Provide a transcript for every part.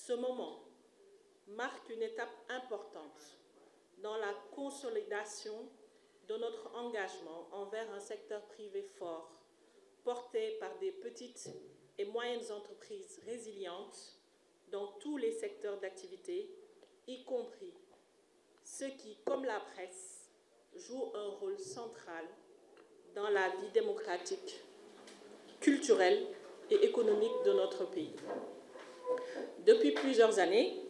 Ce moment marque une étape importante dans la consolidation de notre engagement envers un secteur privé fort, porté par des petites et moyennes entreprises résilientes dans tous les secteurs d'activité, y compris ceux qui, comme la presse, jouent un rôle central dans la vie démocratique, culturelle et économique de notre pays. Depuis plusieurs années,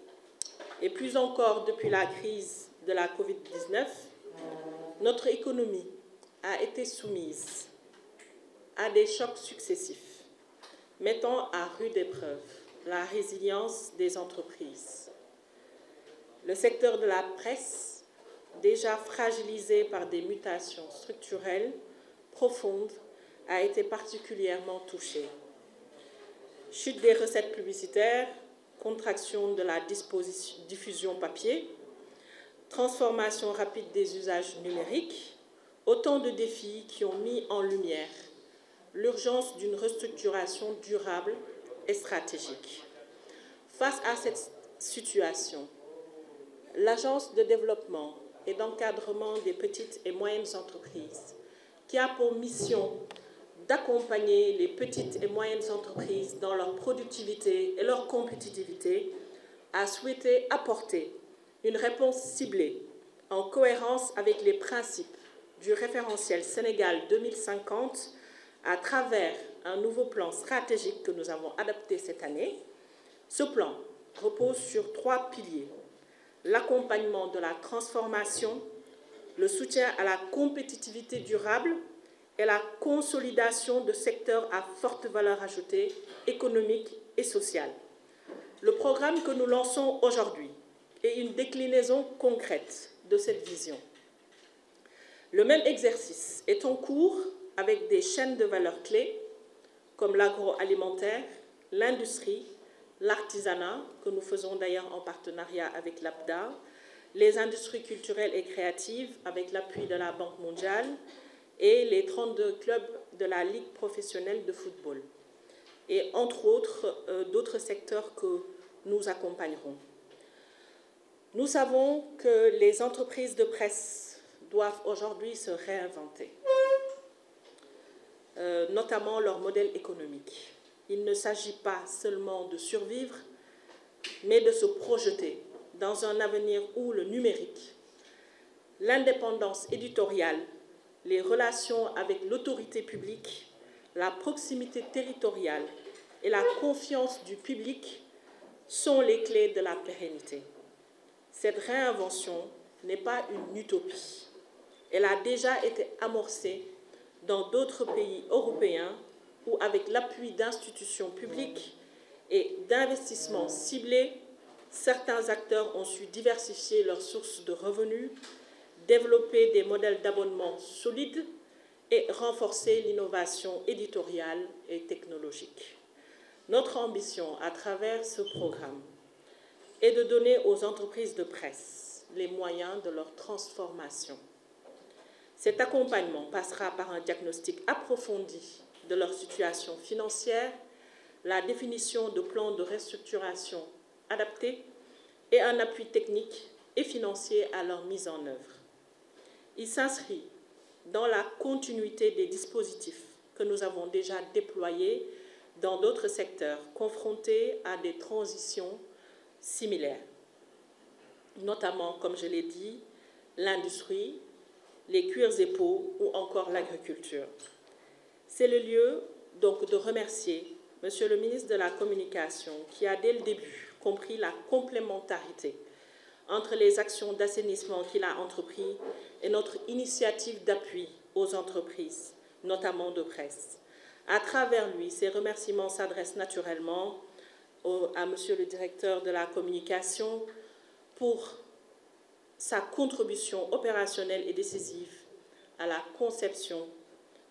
et plus encore depuis la crise de la Covid-19, notre économie a été soumise à des chocs successifs, mettant à rude épreuve la résilience des entreprises. Le secteur de la presse, déjà fragilisé par des mutations structurelles profondes, a été particulièrement touché. Chute des recettes publicitaires, contraction de la diffusion papier, transformation rapide des usages numériques, autant de défis qui ont mis en lumière l'urgence d'une restructuration durable et stratégique. Face à cette situation, l'Agence de développement et d'encadrement des petites et moyennes entreprises, qui a pour mission d'accompagner les petites et moyennes entreprises dans leur productivité et leur compétitivité, a souhaité apporter une réponse ciblée en cohérence avec les principes du référentiel Sénégal 2050 à travers un nouveau plan stratégique que nous avons adopté cette année. Ce plan repose sur 3 piliers: l'accompagnement de la transformation, le soutien à la compétitivité durable et la consolidation de secteurs à forte valeur ajoutée économique et sociale. Le programme que nous lançons aujourd'hui est une déclinaison concrète de cette vision. Le même exercice est en cours avec des chaînes de valeur clés comme l'agroalimentaire, l'industrie, l'artisanat, que nous faisons d'ailleurs en partenariat avec l'APDA, les industries culturelles et créatives avec l'appui de la Banque mondiale et les 32 clubs de la Ligue professionnelle de football, et entre autres d'autres secteurs que nous accompagnerons. Nous savons que les entreprises de presse doivent aujourd'hui se réinventer, notamment leur modèle économique. Il ne s'agit pas seulement de survivre, mais de se projeter dans un avenir où le numérique, l'indépendance éditoriale, les relations avec l'autorité publique, la proximité territoriale et la confiance du public sont les clés de la pérennité. Cette réinvention n'est pas une utopie. Elle a déjà été amorcée dans d'autres pays européens où, avec l'appui d'institutions publiques et d'investissements ciblés, certains acteurs ont su diversifier leurs sources de revenus, développer des modèles d'abonnement solides et renforcer l'innovation éditoriale et technologique. Notre ambition à travers ce programme est de donner aux entreprises de presse les moyens de leur transformation. Cet accompagnement passera par un diagnostic approfondi de leur situation financière, la définition de plans de restructuration adaptés et un appui technique et financier à leur mise en œuvre. Il s'inscrit dans la continuité des dispositifs que nous avons déjà déployés dans d'autres secteurs confrontés à des transitions similaires, notamment, comme je l'ai dit, l'industrie, les cuirs et peaux ou encore l'agriculture. C'est le lieu donc de remercier Monsieur le ministre de la Communication qui a dès le début compris la complémentarité entre les actions d'assainissement qu'il a entrepris et notre initiative d'appui aux entreprises, notamment de presse. À travers lui, ces remerciements s'adressent naturellement à Monsieur le directeur de la Communication pour sa contribution opérationnelle et décisive à la conception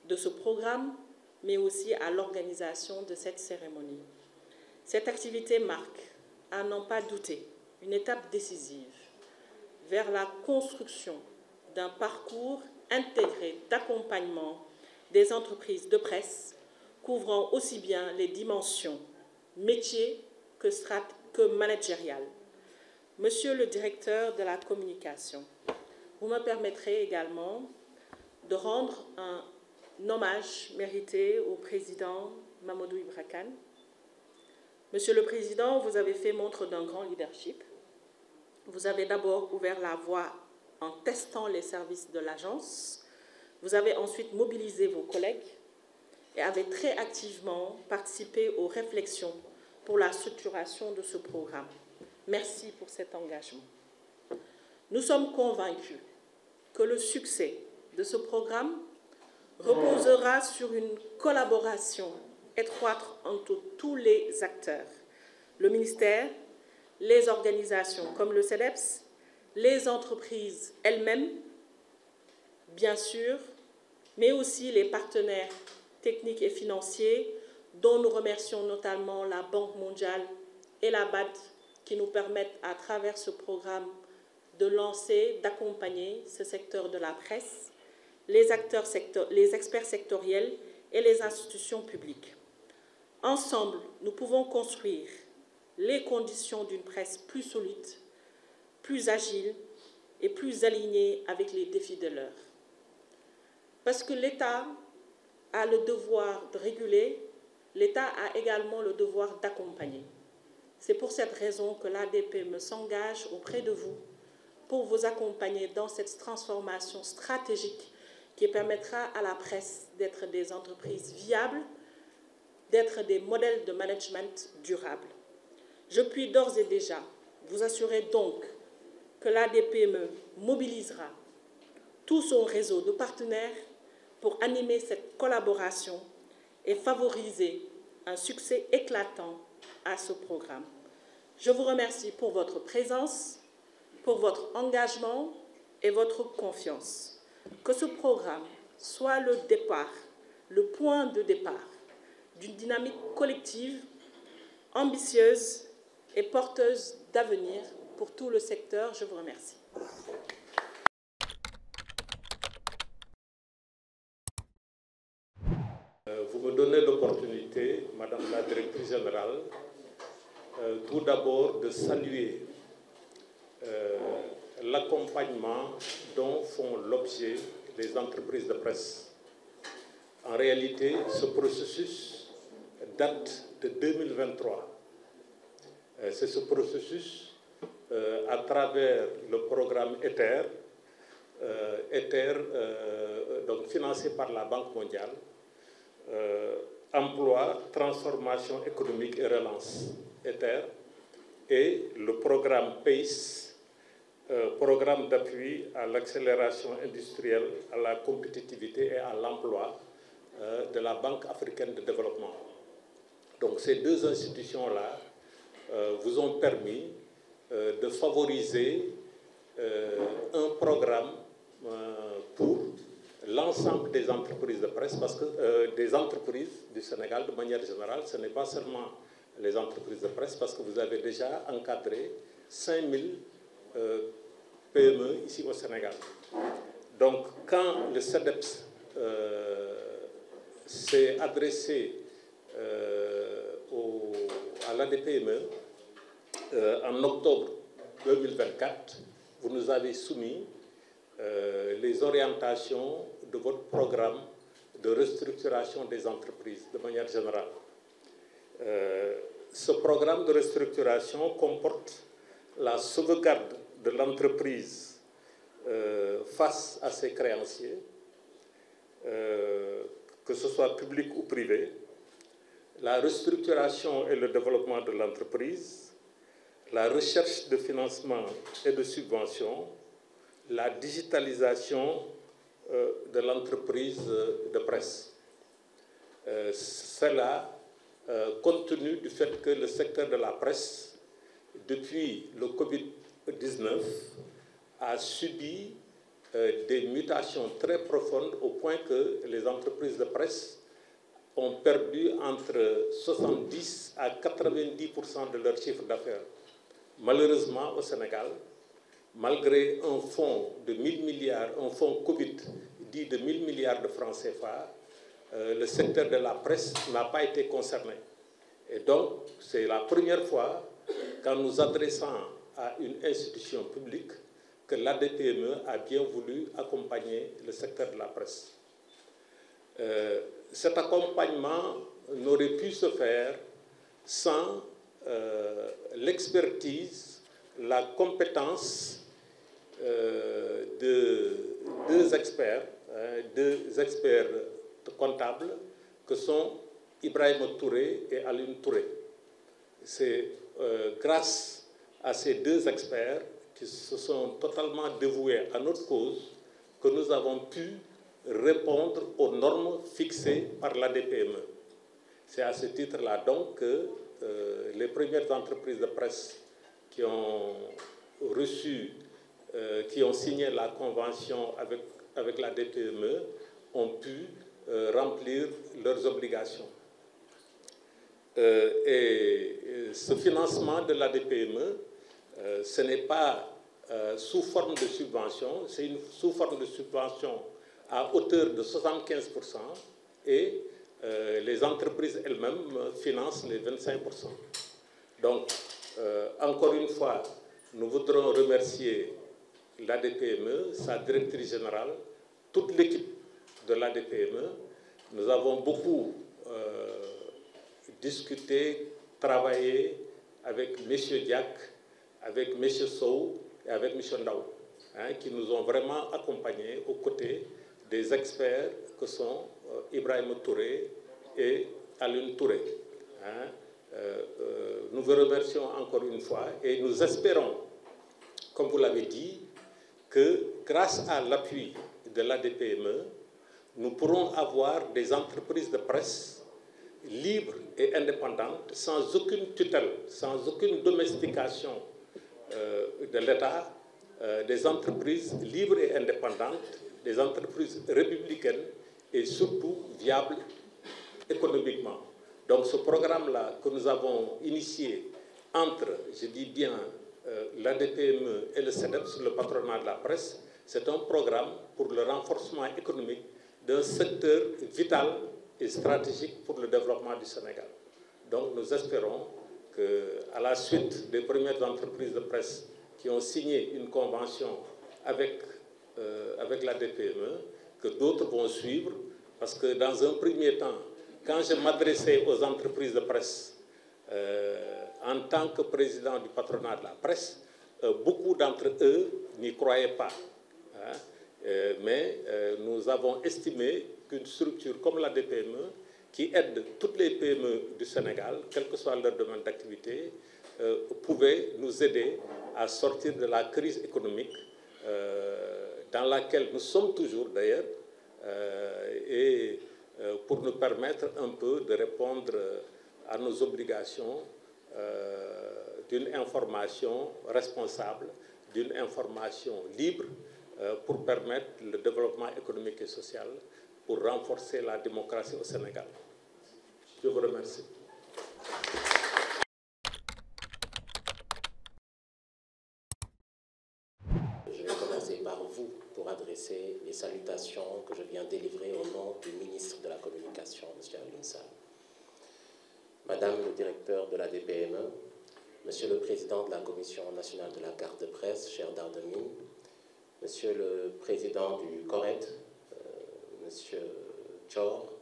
de ce programme, mais aussi à l'organisation de cette cérémonie. Cette activité marque, à n'en pas douter, une étape décisive vers la construction d'un parcours intégré d'accompagnement des entreprises de presse, couvrant aussi bien les dimensions métiers que que managériale. Monsieur le directeur de la communication, vous me permettrez également de rendre un hommage mérité au président Mamadou Ibra Kane. Monsieur le Président, vous avez fait montre d'un grand leadership. Vous avez d'abord ouvert la voie en testant les services de l'agence. Vous avez ensuite mobilisé vos collègues et avez très activement participé aux réflexions pour la structuration de ce programme. Merci pour cet engagement. Nous sommes convaincus que le succès de ce programme reposera sur une collaboration étroite entre tous les acteurs, le ministère, les organisations comme le CEDEPS, les entreprises elles-mêmes, bien sûr, mais aussi les partenaires techniques et financiers, dont nous remercions notamment la Banque mondiale et la BAD, qui nous permettent à travers ce programme de lancer, d'accompagner ce secteur de la presse, les experts sectoriels et les institutions publiques. Ensemble, nous pouvons construire les conditions d'une presse plus solide, plus agile et plus alignée avec les défis de l'heure. Parce que l'État a le devoir de réguler, l'État a également le devoir d'accompagner. C'est pour cette raison que l'ADPME s'engage auprès de vous pour vous accompagner dans cette transformation stratégique qui permettra à la presse d'être des entreprises viables, d'être des modèles de management durables. Je puis d'ores et déjà vous assurer donc que l'ADPME mobilisera tout son réseau de partenaires pour animer cette collaboration et favoriser un succès éclatant à ce programme. Je vous remercie pour votre présence, pour votre engagement et votre confiance. Que ce programme soit le départ, le point de départ d'une dynamique collective, ambitieuse et porteuse d'avenir pour tout le secteur. Je vous remercie. Vous me donnez l'opportunité, Madame la Directrice Générale, tout d'abord de saluer l'accompagnement dont font l'objet les entreprises de presse. En réalité, ce processus date de 2023. C'est ce processus à travers le programme ETHER, donc financé par la Banque mondiale, emploi, transformation économique et relance, ETHER, et le programme PACE, programme d'appui à l'accélération industrielle, à la compétitivité et à l'emploi de la Banque africaine de développement. Donc ces deux institutions-là vous ont permis de favoriser un programme pour l'ensemble des entreprises de presse, parce que des entreprises du Sénégal, de manière générale, ce n'est pas seulement les entreprises de presse, parce que vous avez déjà encadré 5000 PME ici au Sénégal. Donc, quand le CEDEPS s'est adressé à l'ADPME en octobre 2024, vous nous avez soumis les orientations de votre programme de restructuration des entreprises de manière générale. Ce programme de restructuration comporte la sauvegarde de l'entreprise face à ses créanciers, que ce soit public ou privé, la restructuration et le développement de l'entreprise, la recherche de financement et de subventions, la digitalisation de l'entreprise de presse. Cela, compte tenu du fait que le secteur de la presse, depuis le Covid-19, a subi des mutations très profondes au point que les entreprises de presse ont perdu entre 70 à 90% de leur chiffre d'affaires. Malheureusement, au Sénégal, malgré un fonds de 1000 milliards, un fonds Covid dit de 1000 milliards de francs CFA, le secteur de la presse n'a pas été concerné. Et donc, c'est la première fois qu'en nous adressant à une institution publique, que l'ADPME a bien voulu accompagner le secteur de la presse. Cet accompagnement n'aurait pu se faire sans l'expertise, la compétence de deux experts comptables que sont Ibrahima Touré et Aline Touré. C'est grâce à ces deux experts qui se sont totalement dévoués à notre cause que nous avons pu répondre aux normes fixées par l'ADPME. C'est à ce titre-là donc que les premières entreprises de presse qui ont reçu, qui ont signé la convention avec l'ADPME ont pu remplir leurs obligations. Et ce financement de l'ADPME, ce n'est pas sous forme de subvention, c'est sous forme de subvention à hauteur de 75% et les entreprises elles-mêmes financent les 25%. Donc, encore une fois, nous voudrons remercier l'ADPME, sa directrice générale, toute l'équipe de l'ADPME. Nous avons beaucoup discuté, travaillé avec M. Diak, avec M. Sow et avec M. Ndao, qui nous ont vraiment accompagnés aux côtés des experts que sont Ibrahima Touré et Aline Touré. Nous vous remercions encore une fois et nous espérons, comme vous l'avez dit, que grâce à l'appui de l'ADPME, nous pourrons avoir des entreprises de presse libres et indépendantes, sans aucune tutelle, sans aucune domestication de l'État, des entreprises libres et indépendantes, des entreprises républicaines et surtout viables économiquement. Donc ce programme-là que nous avons initié entre, je dis bien, l'ADPME et le CEDEPS, le patronat de la presse, c'est un programme pour le renforcement économique d'un secteur vital et stratégique pour le développement du Sénégal. Donc nous espérons qu'à la suite des premières entreprises de presse qui ont signé une convention avec l'ADPME, que d'autres vont suivre, parce que dans un premier temps, quand je m'adressais aux entreprises de presse en tant que président du patronat de la presse, beaucoup d'entre eux n'y croyaient pas. Mais nous avons estimé qu'une structure comme l'ADPME, qui aide toutes les PME du Sénégal, quel que soit leur domaine d'activité, pouvait nous aider à sortir de la crise économique dans laquelle nous sommes toujours d'ailleurs, et pour nous permettre un peu de répondre à nos obligations d'une information responsable, d'une information libre, pour permettre le développement économique et social, pour renforcer la démocratie au Sénégal. Je vous remercie. Je vais commencer par vous pour adresser les salutations que je viens délivrer au nom du ministre de la Communication, M. Alioune Sall. Madame le directeur de l'ADPME, Monsieur le président de la Commission nationale de la carte de presse, cher Dardemine, Monsieur le président du CORED, Monsieur Thior,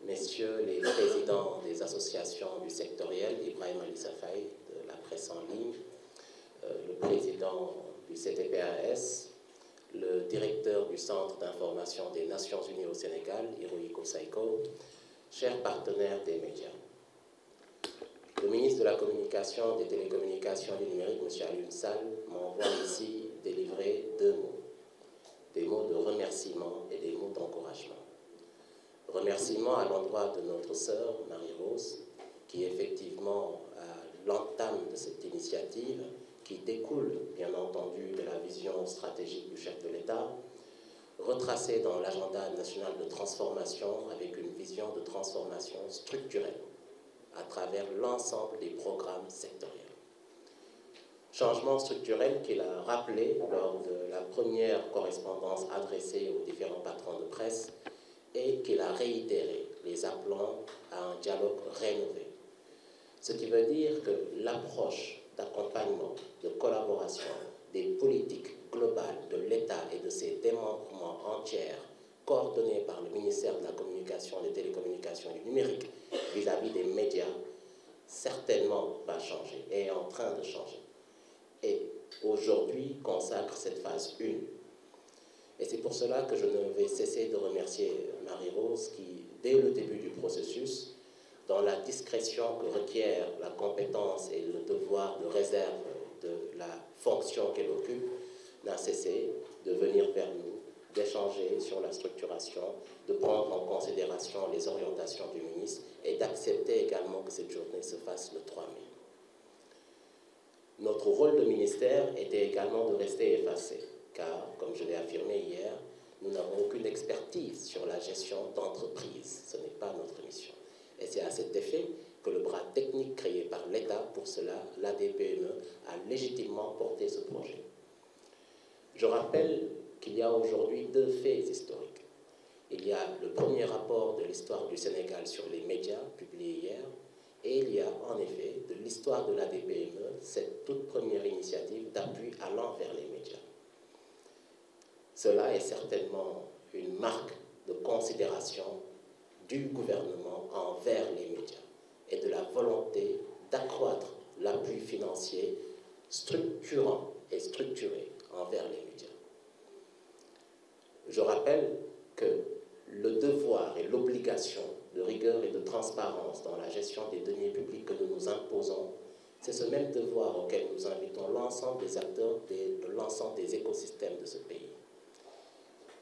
Messieurs les présidents des associations du sectoriel, Ibrahim Ali Safai de la presse en ligne, le président du CTPAS, le directeur du Centre d'information des Nations Unies au Sénégal, Hirohiko Saiko, chers partenaires des médias. Le ministre de la Communication, des Télécommunications et du Numérique, M. Alioune Sall, m'envoie ici délivrer deux mots. Des mots de remerciement et des mots d'encouragement. Remerciement à l'endroit de notre sœur, Marie-Rose, qui effectivement à l'entame de cette initiative, qui découle bien entendu de la vision stratégique du chef de l'État, retracée dans l'agenda national de transformation avec une vision de transformation structurelle à travers l'ensemble des programmes sectoriels. Changement structurel qu'il a rappelé lors de la première correspondance adressée aux différents patrons de presse et qu'il a réitéré, les appelant à un dialogue rénové. Ce qui veut dire que l'approche d'accompagnement, de collaboration des politiques globales de l'État et de ses démembrements entières, coordonnées par le ministère de la Communication, des Télécommunications et du Numérique vis-à-vis des médias, certainement va changer et est en train de changer. Et aujourd'hui consacre cette phase 1. Et c'est pour cela que je ne vais cesser de remercier Marie-Rose qui, dès le début du processus, dans la discrétion que requiert la compétence et le devoir de réserve de la fonction qu'elle occupe, n'a cessé de venir vers nous, d'échanger sur la structuration, de prendre en considération les orientations du ministre et d'accepter également que cette journée se fasse le 3 mai. Notre rôle de ministère était également de rester effacé, car, comme je l'ai affirmé hier, nous n'avons aucune expertise sur la gestion d'entreprise. Ce n'est pas notre mission. Et c'est à cet effet que le bras technique créé par l'État, pour cela, l'ADPME, a légitimement porté ce projet. Je rappelle qu'il y a aujourd'hui 2 faits historiques. Il y a le premier rapport de l'histoire du Sénégal sur les médias, publié hier, et il y a en effet de l'histoire de l'ADPME, cette toute première initiative d'appui allant vers les médias. Cela est certainement une marque de considération du gouvernement envers les médias et de la volonté d'accroître l'appui financier structurant et structuré envers les médias. Je rappelle que le devoir et l'obligation de rigueur et de transparence dans la gestion des deniers publics que nous nous imposons, c'est ce même devoir auquel nous invitons l'ensemble des acteurs de l'ensemble des écosystèmes de ce pays.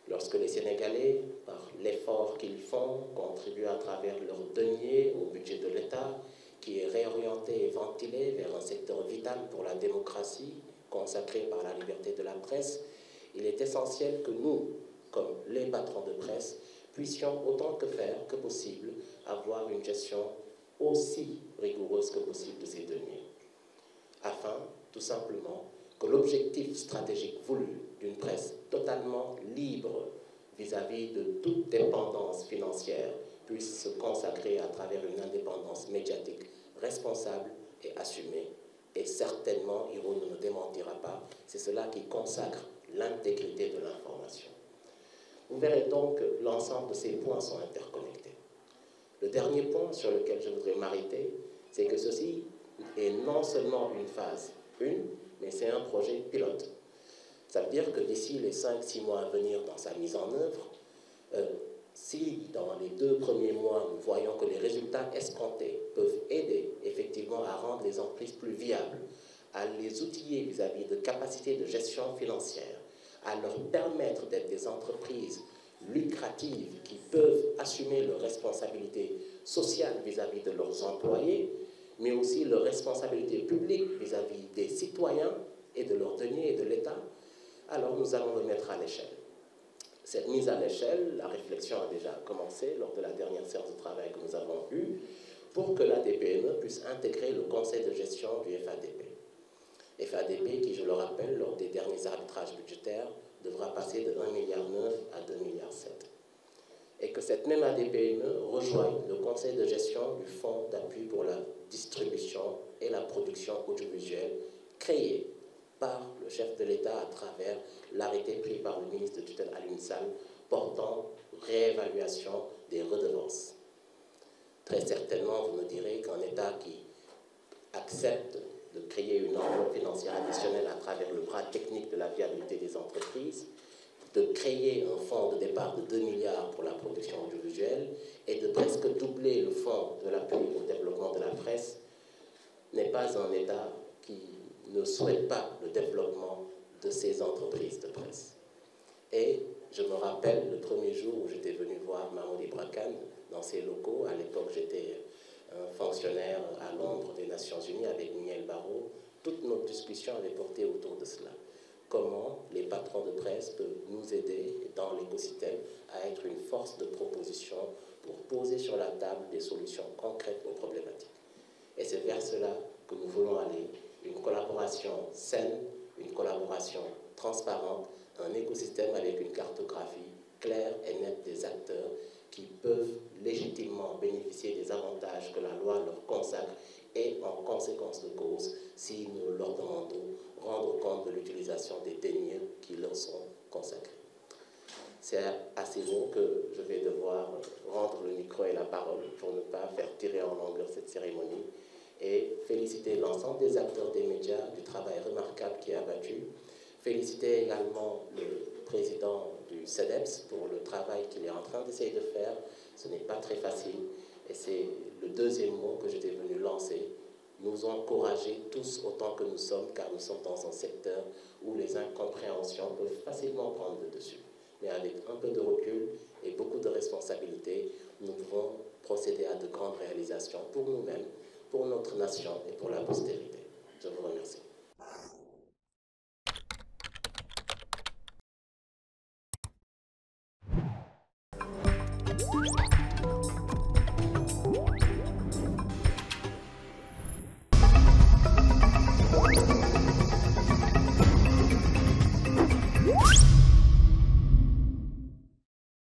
Lorsque les Sénégalais, par l'effort qu'ils font, contribuent à travers leurs deniers au budget de l'État, qui est réorienté et ventilé vers un secteur vital pour la démocratie, consacré par la liberté de la presse, il est essentiel que nous, comme les patrons de presse, puissions autant que faire que possible avoir une gestion aussi rigoureuse que possible de ces deniers, afin, tout simplement, que l'objectif stratégique voulu d'une presse totalement libre vis-à-vis de toute dépendance financière puisse se consacrer à travers une indépendance médiatique responsable et assumée. Et certainement, Hiro ne me démentira pas, c'est cela qui consacre l'intégrité de l'information. Vous verrez donc que l'ensemble de ces points sont interconnectés. Le dernier point sur lequel je voudrais m'arrêter, c'est que ceci est non seulement une phase 1, mais c'est un projet pilote. Ça veut dire que d'ici les 5-6 mois à venir dans sa mise en œuvre, si dans les 2 premiers mois, nous voyons que les résultats escomptés peuvent aider effectivement à rendre les entreprises plus viables, à les outiller vis-à-vis de capacités de gestion financière, à leur permettre d'être des entreprises lucratives qui peuvent assumer leurs responsabilités sociales vis-à-vis de leurs employés, mais aussi leurs responsabilités publiques vis-à-vis des citoyens et de leurs deniers et de l'État, alors nous allons le mettre à l'échelle. Cette mise à l'échelle, la réflexion a déjà commencé lors de la dernière séance de travail que nous avons eue pour que l'ADPME puisse intégrer le conseil de gestion du FADP. FADP qui, je le rappelle, lors des derniers arbitrages budgétaires, devra passer de 1,9 milliard à 2,7 milliards. Et que cette même ADPME rejoigne le conseil de gestion du Fonds d'appui pour la distribution et la production audiovisuelle créé par le chef de l'État à travers l'arrêté pris par le ministre de tutelle Alioune Sall portant réévaluation des redevances. Très certainement, vous me direz qu'un État qui accepte de créer une enveloppe financière additionnelle à travers le bras technique de la viabilité des entreprises, de créer un fonds de départ de 2 milliards pour la production audiovisuelle et de presque doubler le fonds de l'appui au développement de la presse, n'est pas un État qui ne souhaite pas le développement de ces entreprises de presse. Et je me rappelle le premier jour où j'étais venu voir Mahmoud Ibra Kane dans ses locaux. À l'époque, j'étais un fonctionnaire à Londres des Nations Unies avec Miguel Barrault. Toutes nos discussions avaient porté autour de cela. Comment les patrons de presse peuvent nous aider dans l'écosystème à être une force de proposition pour poser sur la table des solutions concrètes aux problématiques. Et c'est vers cela que nous voulons aller. Une collaboration saine, une collaboration transparente, un écosystème avec une cartographie claire et nette des acteurs qui peuvent légitimement bénéficier des avantages que la loi leur consacre et en conséquence de cause, si nous leur demandons rendre compte de l'utilisation des deniers qui leur sont consacrés. C'est à ces mots que je vais devoir rendre le micro et la parole pour ne pas faire tirer en longueur cette cérémonie et féliciter l'ensemble des acteurs des médias du travail remarquable qui est abattu. Féliciter également le président du CEDEPS pour le travail qu'il est en train d'essayer de faire. Ce n'est pas très facile et c'est le deuxième mot que j'étais venu lancer. Nous encourager tous autant que nous sommes, car nous sommes dans un secteur où les incompréhensions peuvent facilement prendre le dessus. Mais avec un peu de recul et beaucoup de responsabilité, nous pouvons procéder à de grandes réalisations pour nous-mêmes, pour notre nation et pour la postérité. Je vous remercie.